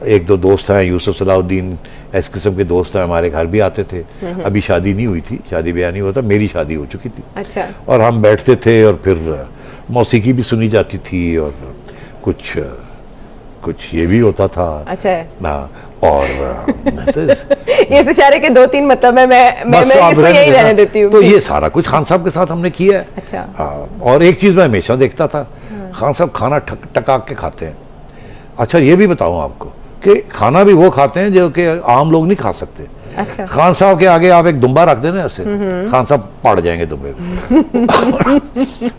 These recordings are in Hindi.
एक दो दोस्त हैं, यूसुफ सलाउद्दीन, इस किस्म के दोस्त हैं, हमारे घर भी आते थे। अभी शादी नहीं हुई थी, शादी ब्याह नहीं हुआ था, मेरी शादी हो चुकी थी। अच्छा। और हम बैठते थे और फिर मौसीकी भी सुनी जाती थी और कुछ ये भी होता था। अच्छा हाँ, और ये इशारे के 2-3 मतलब है, मैं इसको यही रहने देती हूँ। तो ये सारा कुछ खान साहब के साथ हमने किया है। अच्छा। और एक चीज़ मैं हमेशा देखता था, खान साहब खाना टका के खाते हैं। अच्छा, ये भी बताऊं आपको कि खाना भी वो खाते हैं जो कि आम लोग नहीं खा सकते। अच्छा। खान साहब के आगे आप एक दुम्बा रख देना ऐसे, खान साहब पड़ जाएंगे दुम्बे को।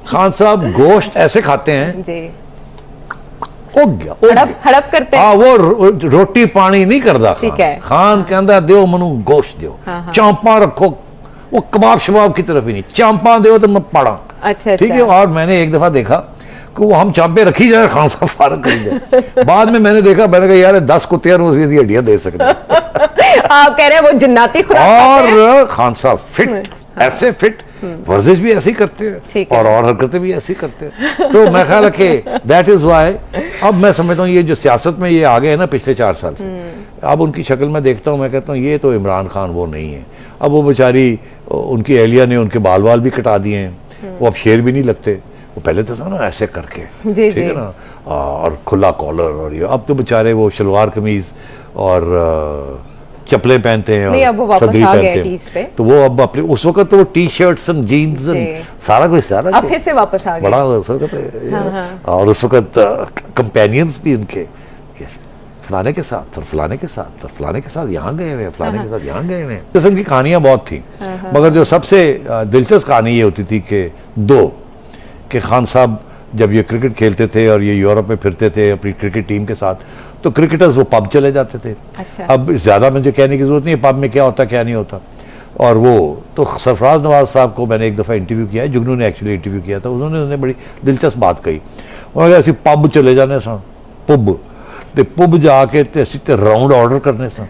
खान साहब गोश्त ऐसे खाते हैं जी, हड़प करते हैं। हाँ, वो रोटी पानी नहीं करता। ठीक है। खान कहता दो मनु गोश्त दो, चांपा रखो, वो कबाब शबाब की तरफ ही नहीं, चांपा दो तो मैं पड़ा। अच्छा, ठीक है। और मैंने एक दफा देखा कि वो हम चांपे रखी जाए, खान साहब फारग कर जाए। बाद में मैंने देखा, मैंने कहा यार 10 कुत्तियां रोज की हड्डियां दे सकते। आप कह रहे हैं वो जिन्नाती खुराक और खान साहब फिट, ऐसे फिट, वर्जिश भी ऐसी करते हैं और हरकतें भी ऐसी करते हैं। तो मैं ख्याल रखे दैट इज वाई अब मैं समझता हूँ ये जो सियासत में ये आ गए हैं ना पिछले 4 साल से, अब उनकी शक्ल में देखता हूँ, मैं कहता हूँ ये तो इमरान खान वो नहीं है। अब वो बेचारी, उनकी एहलिया ने उनके बाल बाल भी कटा दिए हैं, वो अब शेर भी नहीं लगते। वो पहले तो था ना ऐसे करके, ठीक है ना, और खुला कॉलर, और ये अब तो बेचारे वो शलवार कमीज और चप्पलें पहनते हैं और सदरी पहनते हैं। तो वो अब अपने उस वक्त तो वो टी शर्ट्स एंड जीन्स सारा कुछ सारा अब फिर से वापस आ गए बड़ा उस वक्त। और उस वक्त कंपेनियंस भी उनके फलाने के साथ और फलाने के साथ और फलाने के साथ यहाँ गए हुए, फलाने के साथ यहाँ गए हुए, किस्म की कहानियां बहुत थी। मगर जो सबसे दिलचस्प कहानी ये होती थी कि खान साहब जब ये क्रिकेट खेलते थे और ये यूरोप में फिरते थे अपनी क्रिकेट टीम के साथ, तो क्रिकेटर्स वो पब चले जाते थे। अच्छा। अब ज़्यादा मुझे कहने की ज़रूरत नहीं है पब में क्या होता क्या नहीं होता। और वो तो सरफराज नवाज साहब को मैंने एक दफ़ा इंटरव्यू किया है, जुगनू ने एक्चुअली इंटरव्यू किया था, उन्होंने बड़ी दिलचस्प बात कही। उन्होंने कहा ऐसी पब चले जाने सा, पब जाके ते राउंड ऑर्डर करने सा,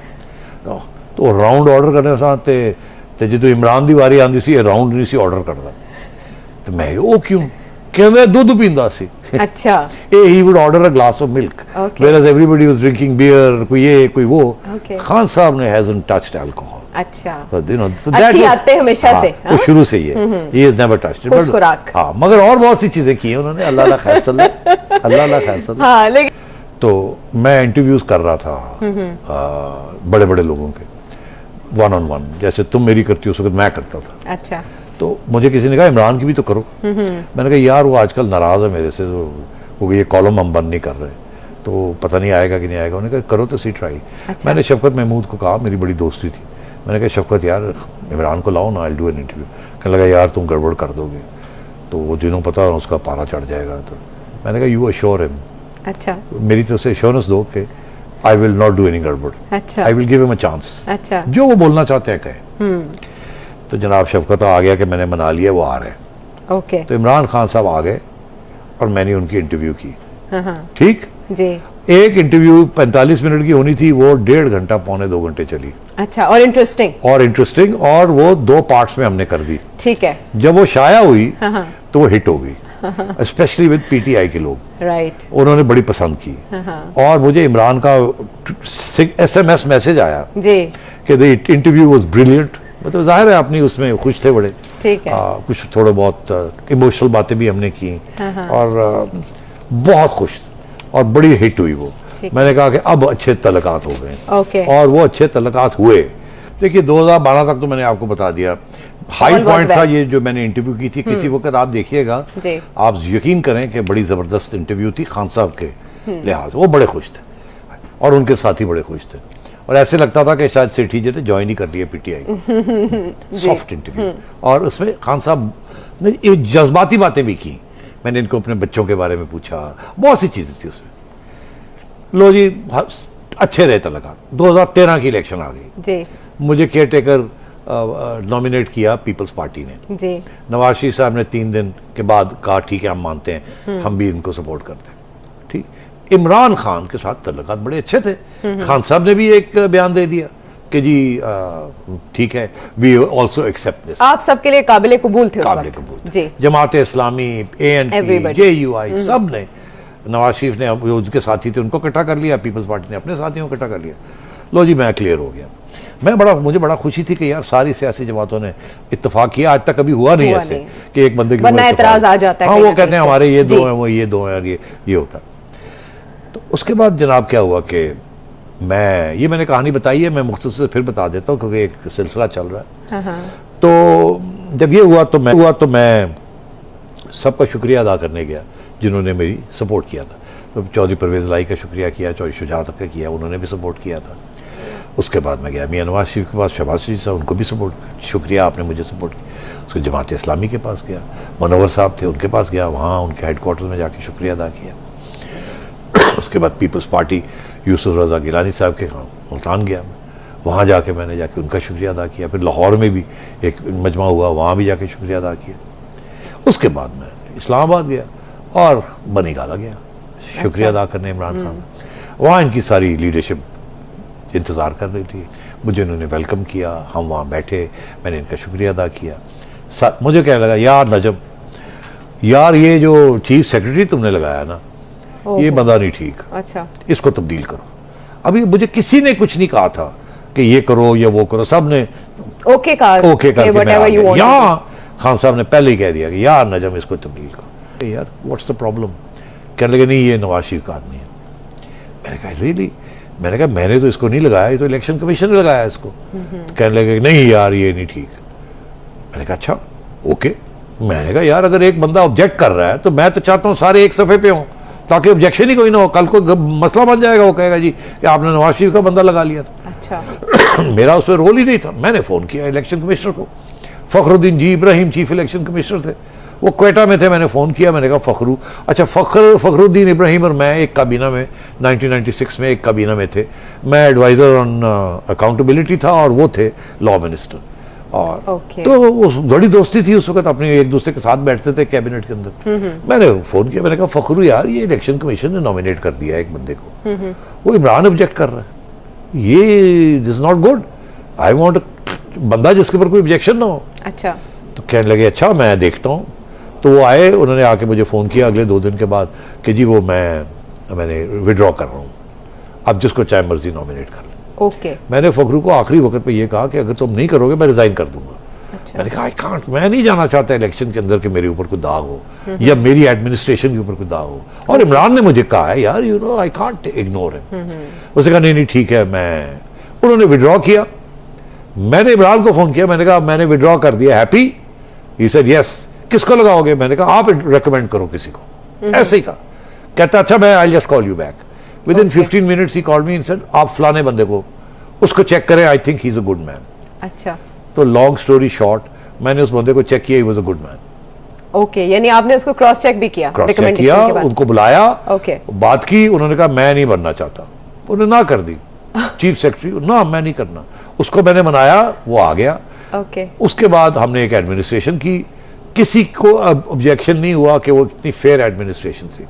तो राउंड ऑर्डर करने सा ते जो इमरान दी वारी आंदी सी राउंड नहीं सी ऑर्डर करता। तो मैं वो क्यों कहते दूध पींदा सी। अच्छा। he would order a glass of milk, whereas everybody was drinking beer, कोई ये कोई वो। खान साहब ने hasn't touched alcohol. अच्छा। So, you know, so अच्छी आदतें हमेशा से। वो शुरू से ही है, he has never touched it. हाँ, मगर और बहुत सी चीजें की हैं उन्होंने, अल्लाह ला खैर सल्ले, अल्लाह ला खैर सल्ले। हाँ, लेकिन तो मैं इंटरव्यूज कर रहा था बड़े बड़े लोगों के, 1-on-1, जैसे तुम मेरी करती हो उस वक्त मैं करता था। अच्छा। तो मुझे किसी ने कहा इमरान की भी तो करो। मैंने कहा यार वो आजकल नाराज़ है मेरे से, वो ये कॉलम हम बंद नहीं कर रहे, तो पता नहीं आएगा कि नहीं आएगा। उन्होंने कहा करो तो सी ट्राई। अच्छा। मैंने शफकत महमूद को कहा, मेरी बड़ी दोस्ती थी, मैंने कहा शफकत यार इमरान को लाओ ना, आई डू एन इंटरव्यू। कहने लगा यार तुम गड़बड़ कर दोगे, तो वो दिनों पता उसका पारा चढ़ जाएगा। तो मैंने कहा यू अश्योर हिम। अच्छा। मेरी तरफ से एश्योरेंस दो कि I will not do any गड़बड़। अच्छा। I will give him a chance. अच्छा। जो वो बोलना चाहते हैं कहें। तो जनाब शफकत आ गया कि मैंने मना लिया, वो आ रहे हैं। ओके। तो इमरान खान साहब आ गए और मैंने उनकी इंटरव्यू की। ठीक जी। एक इंटरव्यू 45 मिनट की होनी थी, वो 1.5 घंटा 1.25 घंटे चली। अच्छा। और इंटरेस्टिंग और वो 2 पार्ट्स में हमने कर दी। ठीक है। जब वो शाया हुई तो वो हिट हो गई, स्पेशली विद पीटीआई के लोग। राइट। उन्होंने बड़ी पसंद की। और मुझे इमरान का SMS मैसेज आया जी कि द इंटरव्यू वाज ब्रिलियंट। मतलब जाहिर है अपनी उसमें खुश थे बड़े। ठीक है। कुछ थोड़े बहुत इमोशनल बातें भी हमने की और बहुत खुश और बड़ी हिट हुई वो। मैंने कहा कि अब अच्छे तलकात हो गए। और वो अच्छे तलकात हुए। देखिए 2012 तक तो मैंने आपको बता दिया, हाई पॉइंट था ये जो मैंने इंटरव्यू की थी। किसी वक्त आप देखिएगा, आप यकीन करें कि बड़ी जबरदस्त इंटरव्यू थी खान साहब के लिहाज। वो बड़े खुश थे और उनके साथी बड़े खुश थे और ऐसे लगता था कि शायद सेठी जी ने ज्वाइन ही कर लिया पीटीआई। Soft interview. और उसमें खान साहब ने जज्बाती बातें भी की। मैंने इनको अपने बच्चों के बारे में पूछा, बहुत सी चीजें थी उसमें। लो जी अच्छे रहे तलका। 2013 की इलेक्शन आ गई जी। मुझे केयर टेकर नॉमिनेट किया पीपल्स पार्टी ने जी। नवाज शरीफ साहब ने 3 दिन के बाद कहा ठीक है हम मानते हैं, हम भी इनको सपोर्ट करते हैं। ठीक। इमरान खान के साथ तल्लुकात बड़े अच्छे थे। खान साहब ने भी एक बयान दे दिया कि जी ठीक है, वी ऑल्सो एक्सेप्ट दिस। आप सबके लिए काबिल कबूल थे। काबिल कबूल जी। जमात इस्लामी, ANP, JUI सब ने नवाज शरीफ ने उसके साथी थे उनको इकट्ठा कर लिया, पीपल्स पार्टी ने अपने साथियों को इकट्ठा कर लिया। लो जी मैं क्लियर हो गया। मुझे बड़ा खुशी थी कि यार सारी सियासी जमातों ने इत्तेफाक किया। आज तक कभी हुआ नहीं ऐसे कि एक बंदे के ऊपर एतराज आ जाता है। हाँ, वो कहते हैं हमारे ये दो हैं, वो ये दो हैं, और ये होता। तो उसके बाद जनाब क्या हुआ कि मैंने कहानी बताई है, मैं मुख्तसर से फिर बता देता हूँ क्योंकि एक सिलसिला चल रहा है। तो जब ये हुआ तो मैं सबका शुक्रिया अदा करने गया जिन्होंने मेरी सपोर्ट किया था। तो चौधरी परवेज़ लाई का शुक्रिया किया, चौधरी शुजात का किया, उन्होंने भी सपोर्ट किया था। उसके बाद मैं गया मियां नवाज शरीफ के पास, शहबाज शरीफ साहब, उनको भी सपोर्ट, शुक्रिया आपने मुझे सपोर्ट किया। उसके जमात इस्लामी के पास गया, मनोवर साहब थे उनके पास गया, वहाँ उनके हेडक्वार्टर में जाके शुक्रिया अदा किया। उसके बाद पीपल्स पार्टी यूसुफ रज़ा गिलानी साहब के मुल्तान गया, वहाँ जाके मैंने उनका शुक्रिया अदा किया। फिर लाहौर में भी एक मजमा हुआ, वहाँ भी जाके शुक्रिया अदा किया। उसके बाद मैं इस्लामाबाद गया और बनी गाला गया शुक्रिया अदा करने इमरान खान। वहाँ इनकी सारी लीडरशिप इंतज़ार कर रही थी, मुझे इन्होंने वेलकम किया, हम वहाँ बैठे, मैंने इनका शुक्रिया अदा किया। मुझे कहने लगा यार नजम, यार ये जो चीफ सेक्रेटरी तुमने लगाया ना, ये बंदा नहीं ठीक, अच्छा इसको तब्दील करो। अभी मुझे किसी ने कुछ नहीं कहा था कि ये करो या वो करो, सब ने ओके करके यहाँ खान साहब ने पहले ही कह दिया कि यार नजम इसको तब्दील करो। यार व्हाट्स द प्रॉब्लम? कहने लगे नहीं ये नवाज शरीफ का आदमी है। मैंने कहा रियली? मैंने कहा मैंने तो इसको नहीं लगाया, ये तो इलेक्शन कमीशन ने लगाया इसको। तो कहने लगे नहीं यार ये नहीं ठीक। मैंने कहा अच्छा ओके। मैंने कहा यार अगर एक बंदा ऑब्जेक्ट कर रहा है तो मैं तो चाहता हूँ सारे एक सफ़े पे हों ताकि ऑब्जेक्शन ही कोई ना हो। कल को मसला बन जाएगा, वो कहेगा जी कि आपने नवाज शरीफ का बंदा लगा लिया था। अच्छा मेरा उसमें रोल ही नहीं था। मैंने फ़ोन किया इलेक्शन कमिश्नर को, फ़खरुद्दीन जी इब्राहिम चीफ इलेक्शन कमिश्नर थे, वो क्वेटा में थे। मैंने फ़ोन किया, मैंने कहा फ़खरुद्दीन इब्राहिम और मैं एक काबीना में 1996 में एक काबीना में थे। मैं एडवाइज़र ऑन अकाउंटेबिलिटी था और वो थे लॉ मिनिस्टर। और तो वो बड़ी दोस्ती थी उस वक्त, अपने एक दूसरे के साथ बैठते थे कैबिनेट के अंदर। मैंने फ़ोन किया, मैंने कहा फ़खरू यार ये इलेक्शन कमीशन ने नॉमिनेट कर दिया है एक बंदे को, वो इमरान ऑब्जेक्ट कर रहा है, ये this is not good, I want बंदा जिसके ऊपर कोई ऑब्जेक्शन ना हो। अच्छा। तो कहने लगे अच्छा मैं देखता हूँ। तो वो आए, उन्होंने आके मुझे फ़ोन किया अगले 2 दिन के बाद कि जी वो मैंने विड्रॉ कर रहा हूँ, अब जिसको चाहे मर्जी नॉमिनेट कर ले। ओके। मैंने फ़खरू को आखिरी वक्त पे ये कहा कि अगर तुम नहीं करोगे मैं रिज़ाइन कर दूंगा। अच्छा। मैंने कहा आई कांट, मैं नहीं जाना चाहता इलेक्शन के अंदर कि मेरे ऊपर कोई दाग हो या मेरी एडमिनिस्ट्रेशन के ऊपर कोई दाग हो। और इमरान ने मुझे कहा है यार you know I can't ignore him. उसने कहा नहीं ठीक है। उन्होंने विड्रॉ किया। मैंने इमरान को फ़ोन किया, मैंने कहा मैंने विड्रॉ कर दिया, हैप्पी? He said yes. किसको लगाओगे? मैंने कहा आप रेकमेंड करो किसी को। ऐसे ही कहा। कहता अच्छा मैं I just call you back. With in 15 minutes he called me and said आप फलाने बंदे को उसको चेक करें, I think he is a good man. अच्छा। तो लॉन्ग स्टोरी शॉर्ट, मैंने उस बंदे को चेक किया, he was a good man. Okay, यानी आपने उसको क्रॉस चेक भी किया? क्रॉस चेक किया, उनको बुलाया, ओके, बात की, उन्होंने कहा मैं नहीं बनना चाहता, उन्होंने ना कर दी। चीफ सेक्रेटरी ना मैं नहीं करना, उसको मैंने मनाया, वो आ गया। ओके। उसके बाद हमने एक एडमिनिस्ट्रेशन की, किसी को ऑब्जेक्शन नहीं हुआ कि वो इतनी फेयर एडमिनिस्ट्रेशन थी,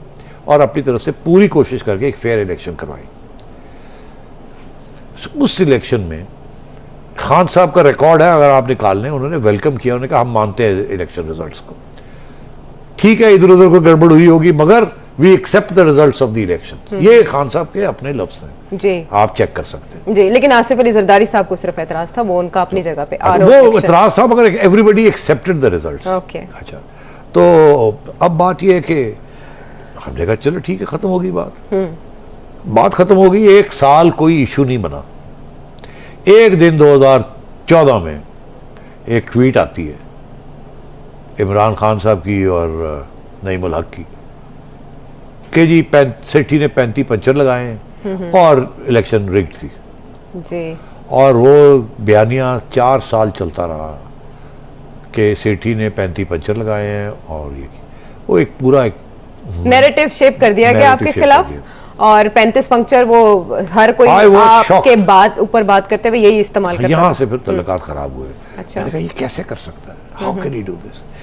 और अपनी तरफ से पूरी कोशिश करके एक फेयर इलेक्शन करवाई। उस इलेक्शन में खान साहब का रिकॉर्ड है अगर आप निकाल लें, उन्होंने वेलकम किया, उन्होंने कहा हम मानते हैं इलेक्शन रिजल्ट्स को, ठीक है इधर उधर कोई गड़बड़ हुई होगी मगर we accept the results of the election. ये खान साहब के अपने लफ्ज हैं जी, आप चेक कर सकते हैं जी। लेकिन आसिफ अली जरदारी साहब को सिर्फ एतराज था, वो उनका अपनी जगह पे वो एतराज था, मगर everybody accepted the results. Okay, अच्छा, तो अब बात ये है कि हमने कहा चलो ठीक है, खत्म होगी बात। बात खत्म हो गई, 1 साल कोई इशू नहीं बना। एक दिन 2014 में एक ट्वीट आती है इमरान खान साहब की और नईम उल हक की कि जी सेठी ने 35 पंचर लगाए हैं और इलेक्शन रिग्ड थी जी। और वो बयानिया 4 साल चलता रहा कि सेठी ने 35 पंचर लगाए हैं, और ये वो एक पूरा एक नैरेटिव शेप कर दिया गया आपके खिलाफ, और 35 पंक्चर वो हर कोई आपके ऊपर बात करते हुए यही इस्तेमाल करता। यहाँ से फिर तल्लुकात खराब हुए। अच्छा, मैंने कहा ये कैसे कर सकता है, how can he do this.